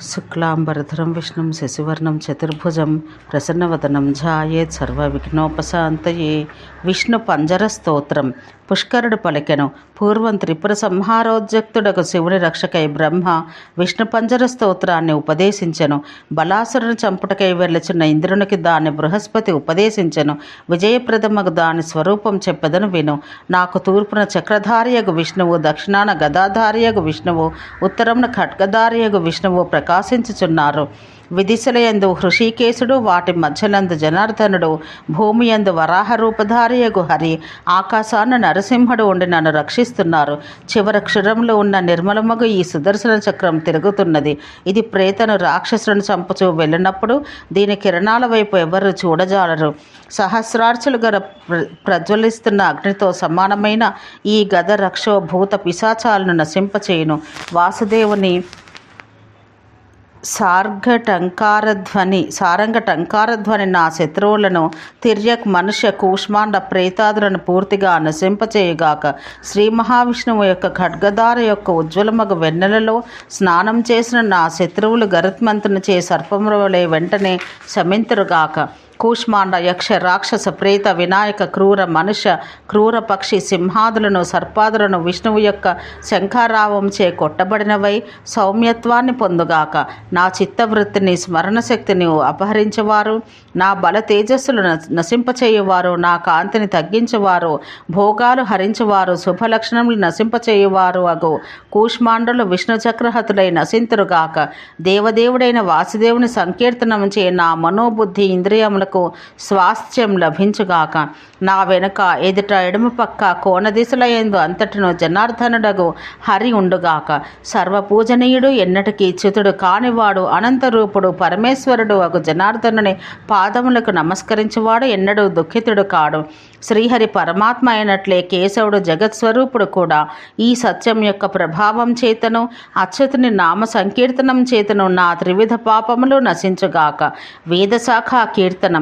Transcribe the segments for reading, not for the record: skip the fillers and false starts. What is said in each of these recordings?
శుక్లాంబరధరం విష్ణుం శశివర్ణం చతుర్భుజం ప్రసన్నవదనం ఝాయేత్ సర్వవిఘ్నోపశాంతయే. విష్ణు పంజర స్తోత్రం. పుష్కరుడు పలికెను. పూర్వం త్రిపుర సంహారోద్యక్తుడకు శివుని రక్షకై బ్రహ్మ విష్ణు పంజర స్తోత్రాన్ని ఉపదేశించెను. బలాసురుని చంపుటకై వెళ్ళుచున్న ఇంద్రునికి దాన్ని బృహస్పతి ఉపదేశించెను. విజయప్రదమగు దాని స్వరూపం చెప్పెదను విను. నాకు తూర్పున చక్రధారియగు విష్ణువు, దక్షిణాన గదాధారియగు విష్ణువు, ఉత్తరమున ఖడ్గధారియగు విష్ణువు ప్రకాశించుచున్నారు. విదిశలయందు హృషికేశుడు, వాటి మధ్యలందు జనార్దనుడు, భూమియందు వరాహరూపధారియగు హరి, ఆకాశాన నరసింహుడు ఉండి నన్ను రక్షిస్తున్నారు. చివర క్షురంలో ఉన్న నిర్మలమగు ఈ సుదర్శన చక్రం తిరుగుతున్నది. ఇది ప్రేతను రాక్షసులను చంపుచూ వెళ్ళినప్పుడు దీని కిరణాల వైపు ఎవరు చూడజాలరు. సహస్రార్చులు గల ప్రజ్వలిస్తున్న అగ్నితో సమానమైన ఈ గద రక్షో భూత పిశాచాలను నశింపచేయును. వాసుదేవుని సారంగ టంకారధ్వని నా శత్రువులను తిర్యక్ మనుష్య కూష్మాండ ప్రేతాదులను పూర్తిగా నశింపచేయుగాక. శ్రీ మహావిష్ణువు యొక్క ఖడ్గధార యొక్క ఉజ్వలమగు వెన్నెలలో స్నానం చేసిన నా శత్రువులు గరుత్మంతుని చే సర్పముల వలె వెంటనే శమింతురుగాక. కూష్మాండ, యక్ష, రాక్షస, ప్రేత, వినాయక, క్రూర, మనుష్య, క్రూర పక్షి, సింహాదులను, సర్పాదులను విష్ణువు యొక్క శంఖారావంచే కొట్టబడినవై సౌమ్యత్వాన్ని పొందుగాక. నా చిత్తవృత్తిని, స్మరణ శక్తిని అపహరించేవారు, నా బల తేజస్సులు నశింపచేయువారు, నా కాంతిని తగ్గించేవారు, భోగాలు హరించేవారు, శుభలక్షణములు నశింపచేయువారు అగు కూష్మాండులు విష్ణు చక్రహతులై నశింతురుగాక. దేవదేవుడైన వాసుదేవుని సంకీర్తనముచే నా మనోబుద్ధి ఇంద్రియములకు స్వాస్థ్యం లభించుగాక. నా వెనుక, ఎదుట, ఎడమ పక్క, కోన దిశల యందు అంతటను జనార్దనుడగు హరి ఉండుగాక. సర్వపూజనీయుడు, ఎన్నటికీ చ్యుతుడు కానివాడు, అనంతరూపుడు, పరమేశ్వరుడు అగు జనార్దనుని పాదములకు నమస్కరించువాడు ఎన్నడూ దుఃఖితుడు కాడు. శ్రీహరి పరమాత్మ అయినట్లే కేశవుడు జగత్స్వరూపుడు కూడా. ఈ సత్యం యొక్క ప్రభావం చేతను, అచ్యుతుని నామ సంకీర్తనం చేతను నా త్రివిధ పాపములు నశించుగాక. వేదశాఖ కీర్తనం.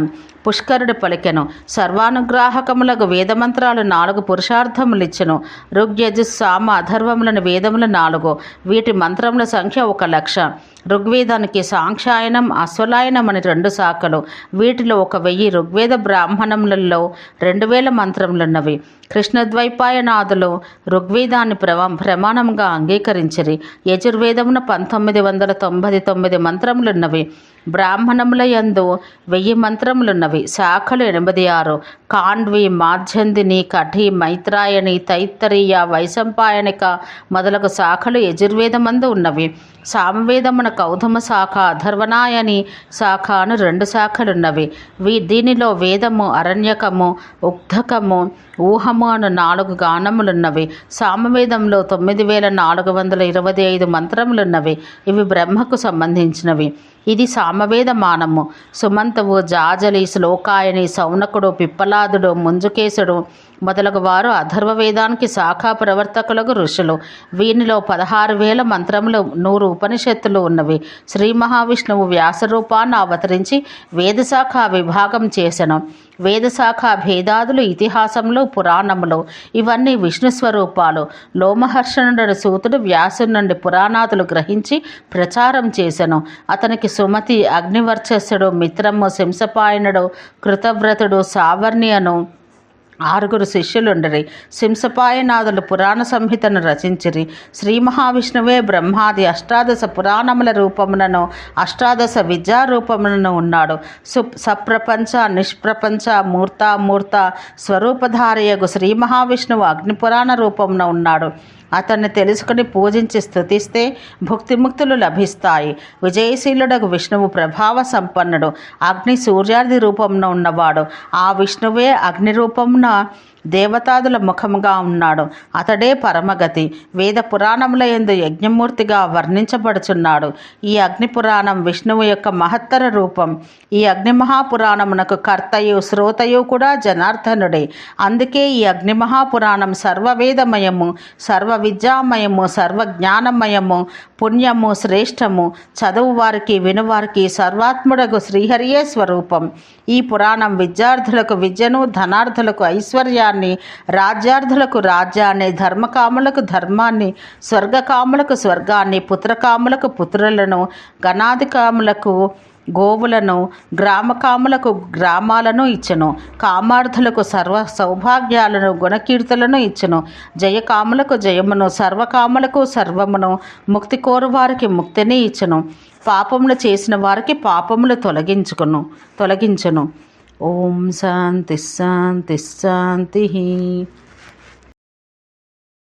పుష్కరుడు పలికెను. సర్వానుగ్రాహకములకు వేదమంత్రాలు 4 పురుషార్థములిచ్చెను. ఋగ్యజుస్ సామ అథర్వములను వేదములు 4. వీటి మంత్రముల సంఖ్య 1,00,000. ఋగ్వేదానికి సాంఖ్యాయనం, అశ్వలాయనం అని 2 శాఖలు. వీటిలో 1000 ఋగ్వేద బ్రాహ్మణములలో 2000 మంత్రములున్నవి. కృష్ణద్వైపాయనాథులు ఋగ్వేదాన్ని ప్రమాణంగా అంగీకరించిరి. యజుర్వేదమున 1999 మంత్రములున్నవి. బ్రాహ్మణముల యందు 1000 మంత్రములున్నవి. శాఖలు 86. కాండ్వి, మాధ్యందిని, కఠి, మైత్రాయణి, తైత్తరీయ, వైశంపాయనిక మొదలగు శాఖలు యజుర్వేదమందు ఉన్నవి. సామవేదమున కౌధమ శాఖ, అధర్వనాయని శాఖ అను 2 శాఖలున్నవి. దీనిలో వేదము, అరణ్యకము, ఉగ్ధకము, ఊహము అను 4 గానములున్నవి. సామవేదంలో 9425 మంత్రములున్నవి. ఇవి బ్రహ్మకు సంబంధించినవి. ఇది సామవేద మానము. సుమంతువు, జాజలి, శ్లోకాయని, సౌనకుడు, పిప్పలాదుడు, ముంజుకేశుడు మొదలగు వారు అథర్వవేదానికి శాఖా ప్రవర్తకులకు ఋషులు. వీనిలో 16,000 మంత్రములు, 100 ఉపనిషత్తులు ఉన్నవి. శ్రీ మహావిష్ణువు వ్యాసరూపాన్ని అవతరించి వేదశాఖ విభాగం చేసెను. వేదశాఖ భేదాదులు ఇతిహాసములు, పురాణములు ఇవన్నీ విష్ణు స్వరూపాలు. లోమహర్షణుడు సూతుడు వ్యాసుని నుండి పురాణాదులు గ్రహించి ప్రచారం చేసెను. అతనికి సుమతి, అగ్నివర్చస్సుడు, మిత్రము, శంసపాయనుడు, కృతవ్రతుడు, సావర్ణి అను 6 శిష్యులుండరి. శంసపాయనాథులు పురాణ సంహితను రచించిరి. శ్రీ మహావిష్ణువే బ్రహ్మాది అష్టాదశ పురాణముల రూపములను, అష్టాదశ విద్యారూపములను ఉన్నాడు. సప్రపంచ, నిష్ప్రపంచ, మూర్త స్వరూపధారియగు శ్రీ మహావిష్ణువు అగ్నిపురాణ రూపమున ఉన్నాడు. అతన్ని తెలుసుకుని పూజించి స్తుతిస్తే భుక్తిముక్తులు లభిస్తాయి. విజయశీలుడకు విష్ణువు ప్రభావ సంపన్నుడు. అగ్ని సూర్యాది రూపమున ఉన్నవాడు. ఆ విష్ణువే అగ్ని రూపమున దేవతాదుల ముఖముగా ఉన్నాడు. అతడే పరమగతి. వేద పురాణముల యందు యజ్ఞమూర్తిగా వర్ణించబడుచున్నాడు. ఈ అగ్నిపురాణం విష్ణువు యొక్క మహత్తర రూపం. ఈ అగ్ని మహాపురాణమునకు కర్తయు, శ్రోతయు కూడా జనార్దనుడే. అందుకే ఈ అగ్ని మహాపురాణం సర్వవేదమయము, సర్వ విద్యామయము, సర్వజ్ఞానమయము, పుణ్యము, శ్రేష్టము. చదువు వారికి, వినువారికి సర్వాత్ముడకు శ్రీహరియే స్వరూపం. ఈ పురాణం విద్యార్థులకు విద్యను, ధనార్థులకు ఐశ్వర్యాన్ని, రాజ్యాన్ని, రాజ్యార్థులకు రాజ్యాన్ని, ధర్మకాములకు ధర్మాన్ని, స్వర్గకాములకు స్వర్గాన్ని, పుత్రకాములకు పుత్రులను, గణాధికాములకు గోవులను, గ్రామకాములకు గ్రామాలను ఇచ్చెను. కామార్థులకు సర్వ సౌభాగ్యాలను, గుణకీర్తులను ఇచ్చెను. జయకాములకు జయమును, సర్వకాములకు సర్వమును, ముక్తి కోరు వారికి ముక్తిని ఇచ్చెను. పాపములు చేసిన వారికి పాపములు తొలగించెను. ఓం శాంతి శాంతి శాంతి.